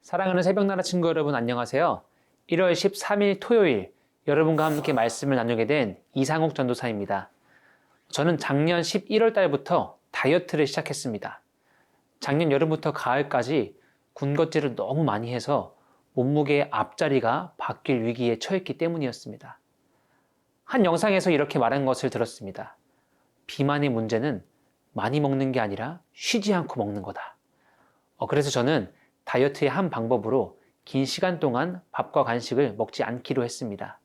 사랑하는 새벽나라 친구 여러분 안녕하세요. 1월 13일 토요일 여러분과 함께 말씀을 나누게 된 이상욱 전도사입니다. 저는 작년 11월 달부터 다이어트를 시작했습니다. 작년 여름부터 가을까지 군것질을 너무 많이 해서 몸무게의 앞자리가 바뀔 위기에 처했기 때문이었습니다. 한 영상에서 이렇게 말한 것을 들었습니다. 비만의 문제는 많이 먹는 게 아니라 쉬지 않고 먹는 거다. 그래서 저는 다이어트의 한 방법으로 긴 시간 동안 밥과 간식을 먹지 않기로 했습니다.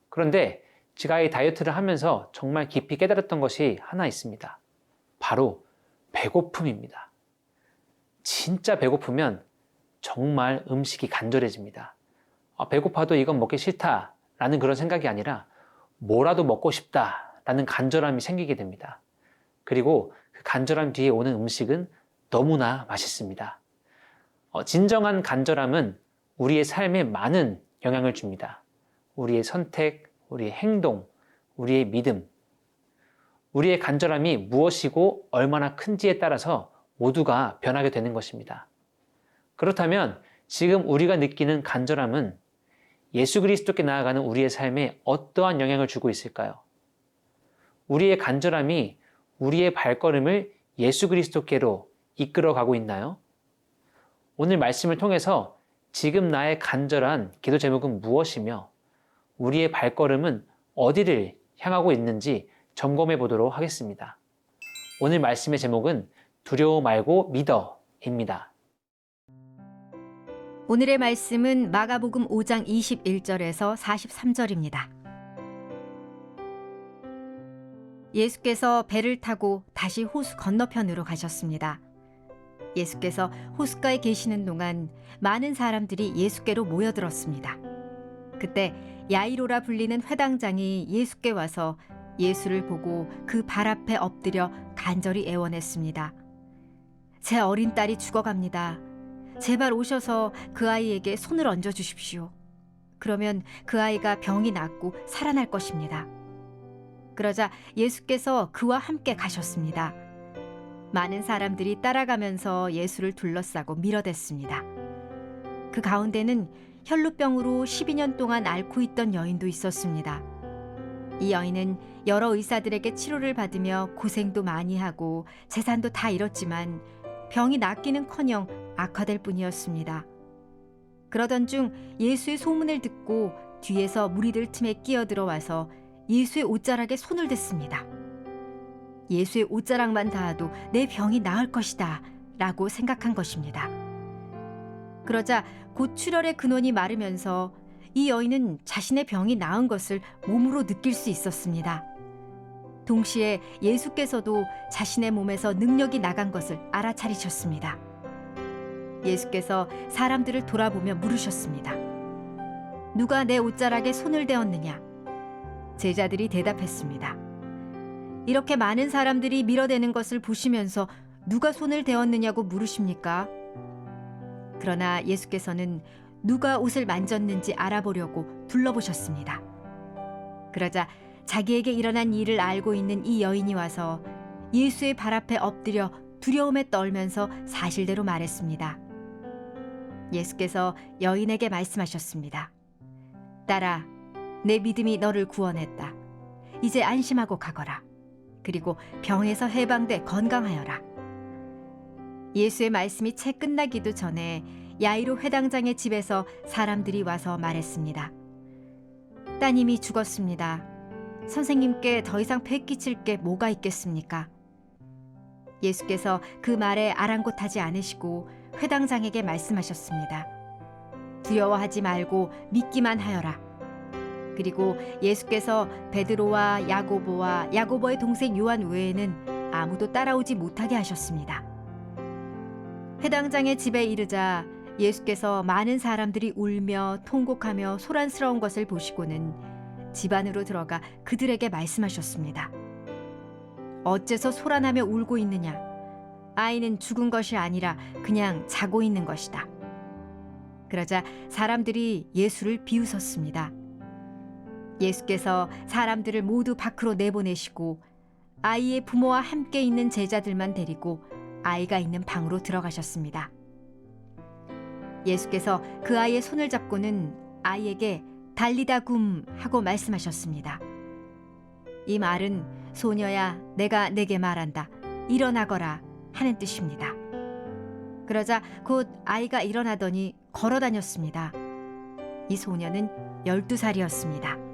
그런데 제가 이 다이어트를 하면서 정말 깊이 깨달았던 것이 하나 있습니다. 바로 배고픔입니다. 진짜 배고프면 정말 음식이 간절해집니다. 배고파도 이건 먹기 싫다라는 그런 생각이 아니라 뭐라도 먹고 싶다라는 간절함이 생기게 됩니다. 그리고 그 간절함 뒤에 오는 음식은 너무나 맛있습니다. 진정한 간절함은 우리의 삶에 많은 영향을 줍니다. 우리의 선택, 우리의 행동, 우리의 믿음. 우리의 간절함이 무엇이고 얼마나 큰지에 따라서 모두가 변하게 되는 것입니다. 그렇다면 지금 우리가 느끼는 간절함은 예수 그리스도께 나아가는 우리의 삶에 어떠한 영향을 주고 있을까요? 우리의 간절함이 우리의 발걸음을 예수 그리스도께로 이끌어가고 있나요? 오늘 말씀을 통해서 지금 나의 간절한 기도 제목은 무엇이며 우리의 발걸음은 어디를 향하고 있는지 점검해 보도록 하겠습니다. 오늘 말씀의 제목은 두려워 말고 믿어입니다. 오늘의 말씀은 마가복음 5장 21절에서 43절입니다. 예수께서 배를 타고 다시 호수 건너편으로 가셨습니다. 예수께서 호숫가에 계시는 동안 많은 사람들이 예수께로 모여들었습니다. 그때 야이로라 불리는 회당장이 예수께 와서 예수를 보고 그 발 앞에 엎드려 간절히 애원했습니다. 제 어린 딸이 죽어갑니다. 제발 오셔서 그 아이에게 손을 얹어 주십시오. 그러면 그 아이가 병이 낫고 살아날 것입니다. 그러자 예수께서 그와 함께 가셨습니다. 많은 사람들이 따라가면서 예수를 둘러싸고 밀어댔습니다. 그 가운데는 혈루병으로 12년 동안 앓고 있던 여인도 있었습니다. 이 여인은 여러 의사들에게 치료를 받으며 고생도 많이 하고 재산도 다 잃었지만 병이 낫기는커녕 악화될 뿐이었습니다. 그러던 중 예수의 소문을 듣고 뒤에서 무리들 틈에 끼어들어와서 예수의 옷자락에 손을 댔습니다. 예수의 옷자락만 닿아도 내 병이 나을 것이다 라고 생각한 것입니다. 그러자 곧 출혈의 근원이 마르면서 이 여인은 자신의 병이 나은 것을 몸으로 느낄 수 있었습니다. 동시에 예수께서도 자신의 몸에서 능력이 나간 것을 알아차리셨습니다. 예수께서 사람들을 돌아보며 물으셨습니다. 누가 내 옷자락에 손을 대었느냐? 제자들이 대답했습니다. 이렇게 많은 사람들이 밀어대는 것을 보시면서 누가 손을 대었느냐고 물으십니까? 그러나 예수께서는 누가 옷을 만졌는지 알아보려고 둘러보셨습니다. 그러자 자기에게 일어난 일을 알고 있는 이 여인이 와서 예수의 발 앞에 엎드려 두려움에 떨면서 사실대로 말했습니다. 예수께서 여인에게 말씀하셨습니다. 딸아, 내 믿음이 너를 구원했다. 이제 안심하고 가거라. 그리고 병에서 해방돼 건강하여라. 예수의 말씀이 채 끝나기도 전에 야이로 회당장의 집에서 사람들이 와서 말했습니다. 따님이 죽었습니다. 선생님께 더 이상 배 끼칠 게 뭐가 있겠습니까? 예수께서 그 말에 아랑곳하지 않으시고 회당장에게 말씀하셨습니다. 두려워하지 말고 믿기만 하여라. 그리고 예수께서 베드로와 야고보와 야고보의 동생 요한 외에는 아무도 따라오지 못하게 하셨습니다. 회당장의 집에 이르자 예수께서 많은 사람들이 울며 통곡하며 소란스러운 것을 보시고는 집 안으로 들어가 그들에게 말씀하셨습니다. 어째서 소란하며 울고 있느냐? 아이는 죽은 것이 아니라 그냥 자고 있는 것이다. 그러자 사람들이 예수를 비웃었습니다. 예수께서 사람들을 모두 밖으로 내보내시고 아이의 부모와 함께 있는 제자들만 데리고 아이가 있는 방으로 들어가셨습니다. 예수께서 그 아이의 손을 잡고는 아이에게 달리다 굼 하고 말씀하셨습니다. 이 말은 소녀야 내가 내게 말한다. 일어나거라 하는 뜻입니다. 그러자 곧 아이가 일어나더니 걸어 다녔습니다. 이 소녀는 12살이었습니다.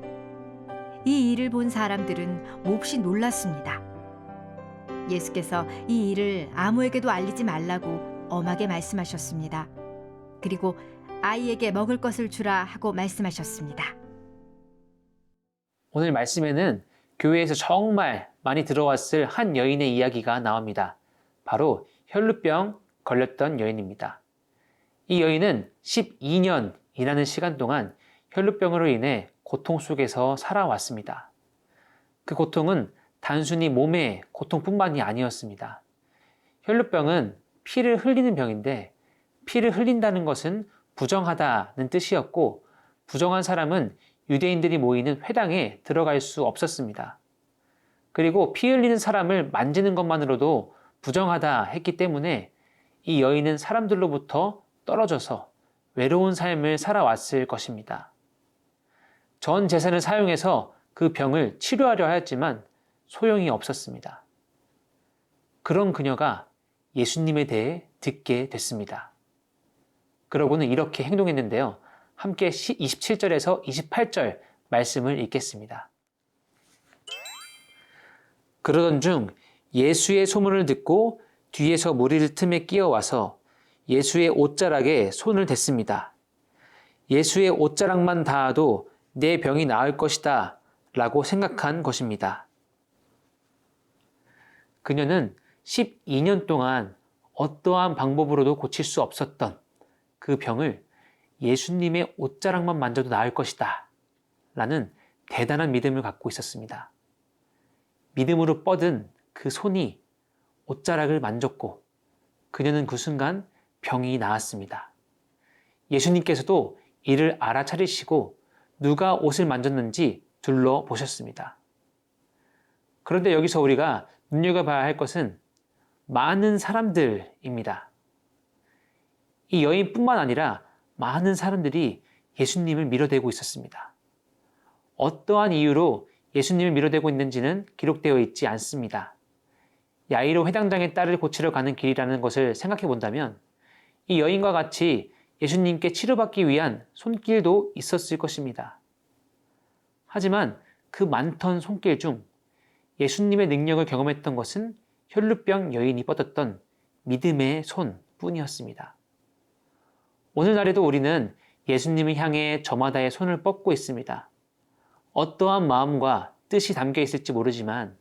이 일을 본 사람들은 몹시 놀랐습니다. 예수께서 이 일을 아무에게도 알리지 말라고 엄하게 말씀하셨습니다. 그리고 아이에게 먹을 것을 주라 하고 말씀하셨습니다. 오늘 말씀에는 교회에서 정말 많이 들어왔을 한 여인의 이야기가 나옵니다. 바로 혈루병 걸렸던 여인입니다. 이 여인은 12년이라는 시간 동안 혈루병으로 인해 고통 속에서 살아왔습니다. 그 고통은 단순히 몸의 고통뿐만이 아니었습니다. 혈루병은 피를 흘리는 병인데 피를 흘린다는 것은 부정하다는 뜻이었고 부정한 사람은 유대인들이 모이는 회당에 들어갈 수 없었습니다. 그리고 피 흘리는 사람을 만지는 것만으로도 부정하다 했기 때문에 이 여인은 사람들로부터 떨어져서 외로운 삶을 살아왔을 것입니다. 전 재산을 사용해서 그 병을 치료하려 하였지만 소용이 없었습니다. 그런 그녀가 예수님에 대해 듣게 됐습니다. 그러고는 이렇게 행동했는데요. 함께 27절에서 28절 말씀을 읽겠습니다. 그러던 중 예수의 소문을 듣고 뒤에서 무리를 틈에 끼어와서 예수의 옷자락에 손을 댔습니다. 예수의 옷자락만 닿아도 내 병이 나을 것이다 라고 생각한 것입니다. 그녀는 12년 동안 어떠한 방법으로도 고칠 수 없었던 그 병을 예수님의 옷자락만 만져도 나을 것이다 라는 대단한 믿음을 갖고 있었습니다. 믿음으로 뻗은 그 손이 옷자락을 만졌고 그녀는 그 순간 병이 나았습니다. 예수님께서도 이를 알아차리시고 누가 옷을 만졌는지 둘러보셨습니다. 그런데 여기서 우리가 눈여겨봐야 할 것은 많은 사람들입니다. 이 여인뿐만 아니라 많은 사람들이 예수님을 밀어대고 있었습니다. 어떠한 이유로 예수님을 밀어대고 있는지는 기록되어 있지 않습니다. 야이로 회당장의 딸을 고치러 가는 길이라는 것을 생각해 본다면 이 여인과 같이 예수님께 치료받기 위한 손길도 있었을 것입니다. 하지만 그 많던 손길 중 예수님의 능력을 경험했던 것은 혈루병 여인이 뻗었던 믿음의 손뿐이었습니다. 오늘날에도 우리는 예수님을 향해 저마다의 손을 뻗고 있습니다. 어떠한 마음과 뜻이 담겨 있을지 모르지만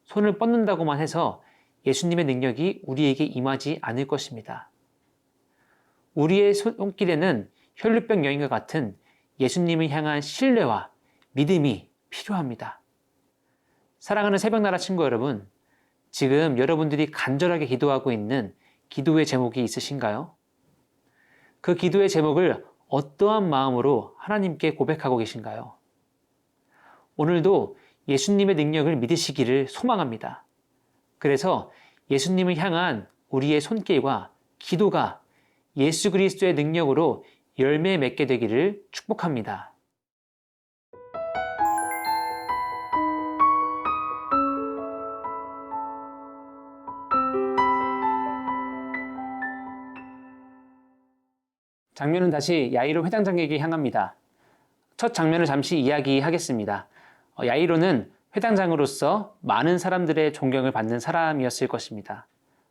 손을 뻗는다고만 해서 예수님의 능력이 우리에게 임하지 않을 것입니다. 우리의 손길에는 혈루병 여인과 같은 예수님을 향한 신뢰와 믿음이 필요합니다. 사랑하는 새벽나라 친구 여러분, 지금 여러분들이 간절하게 기도하고 있는 기도의 제목이 있으신가요? 그 기도의 제목을 어떠한 마음으로 하나님께 고백하고 계신가요? 오늘도 예수님의 능력을 믿으시기를 소망합니다. 그래서 예수님을 향한 우리의 손길과 기도가 예수 그리스도의 능력으로 열매 맺게 되기를 축복합니다. 장면은 다시 야이로 회당장에게 향합니다. 첫 장면을 잠시 이야기하겠습니다. 야이로는 회당장으로서 많은 사람들의 존경을 받는 사람이었을 것입니다.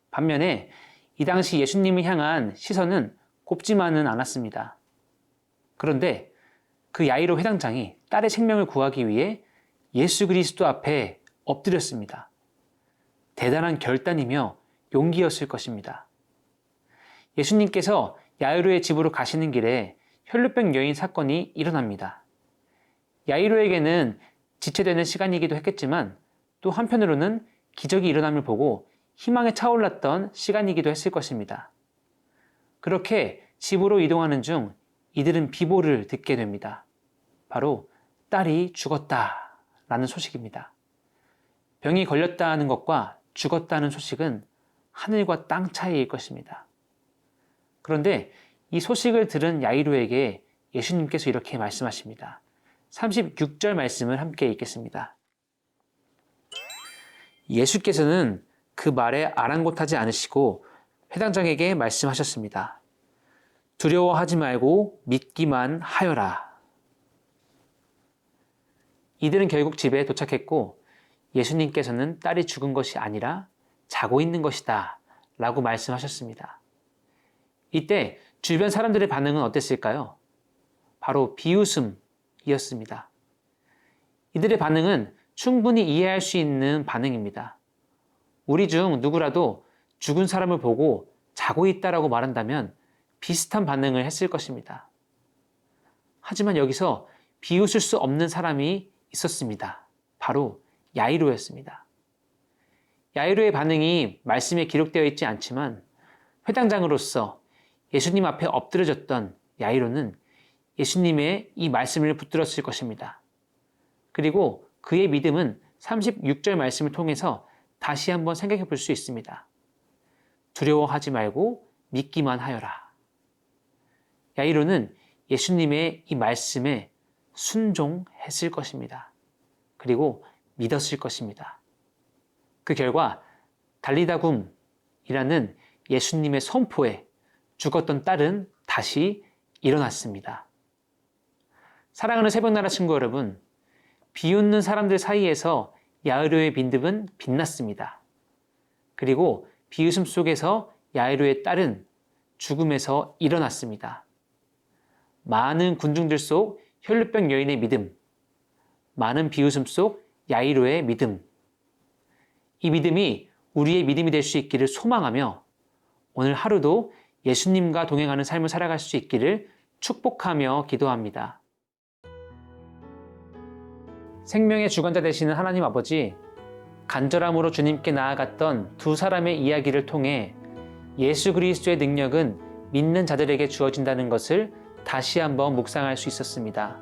반면에 이 당시 예수님을 향한 시선은 곱지만은 않았습니다. 그런데 그 야이로 회당장이 딸의 생명을 구하기 위해 예수 그리스도 앞에 엎드렸습니다. 대단한 결단이며 용기였을 것입니다. 예수님께서 야이로의 집으로 가시는 길에 혈루병 여인 사건이 일어납니다. 야이로에게는 지체되는 시간이기도 했겠지만 또 한편으로는 기적이 일어남을 보고 희망에 차올랐던 시간이기도 했을 것입니다. 그렇게 집으로 이동하는 중 이들은 비보를 듣게 됩니다. 바로 딸이 죽었다라는 소식입니다. 병이 걸렸다는 것과 죽었다는 소식은 하늘과 땅 차이일 것입니다. 그런데 이 소식을 들은 야이로에게 예수님께서 이렇게 말씀하십니다. 36절 말씀을 함께 읽겠습니다. 예수께서는 그 말에 아랑곳하지 않으시고 회당장에게 말씀하셨습니다. 두려워하지 말고 믿기만 하여라. 이들은 결국 집에 도착했고 예수님께서는 딸이 죽은 것이 아니라 자고 있는 것이다 라고 말씀하셨습니다. 이때 주변 사람들의 반응은 어땠을까요? 바로 비웃음이었습니다. 이들의 반응은 충분히 이해할 수 있는 반응입니다. 우리 중 누구라도 죽은 사람을 보고 자고 있다라고 말한다면 비슷한 반응을 했을 것입니다. 하지만 여기서 비웃을 수 없는 사람이 있었습니다. 바로 야이로였습니다. 야이로의 반응이 말씀에 기록되어 있지 않지만 회당장으로서 예수님 앞에 엎드려졌던 야이로는 예수님의 이 말씀을 붙들었을 것입니다. 그리고 그의 믿음은 36절 말씀을 통해서 다시 한번 생각해 볼 수 있습니다. 두려워하지 말고 믿기만 하여라. 야이로는 예수님의 이 말씀에 순종했을 것입니다. 그리고 믿었을 것입니다. 그 결과 달리다굼이라는 예수님의 선포에 죽었던 딸은 다시 일어났습니다. 사랑하는 새벽나라 친구 여러분, 비웃는 사람들 사이에서 야이로의 믿음은 빛났습니다. 그리고 비웃음 속에서 야이로의 딸은 죽음에서 일어났습니다. 많은 군중들 속 혈루병 여인의 믿음, 많은 비웃음 속 야이로의 믿음, 이 믿음이 우리의 믿음이 될 수 있기를 소망하며 오늘 하루도 예수님과 동행하는 삶을 살아갈 수 있기를 축복하며 기도합니다. 생명의 주관자 되시는 하나님 아버지, 간절함으로 주님께 나아갔던 두 사람의 이야기를 통해 예수 그리스도의 능력은 믿는 자들에게 주어진다는 것을 다시 한번 묵상할 수 있었습니다.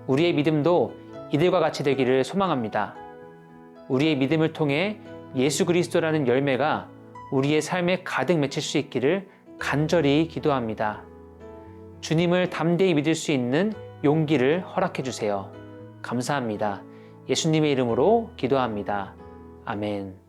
우리의 믿음도 이들과 같이 되기를 소망합니다. 우리의 믿음을 통해 예수 그리스도라는 열매가 우리의 삶에 가득 맺힐 수 있기를 간절히 기도합니다. 주님을 담대히 믿을 수 있는 용기를 허락해 주세요. 감사합니다. 예수님의 이름으로 기도합니다. 아멘.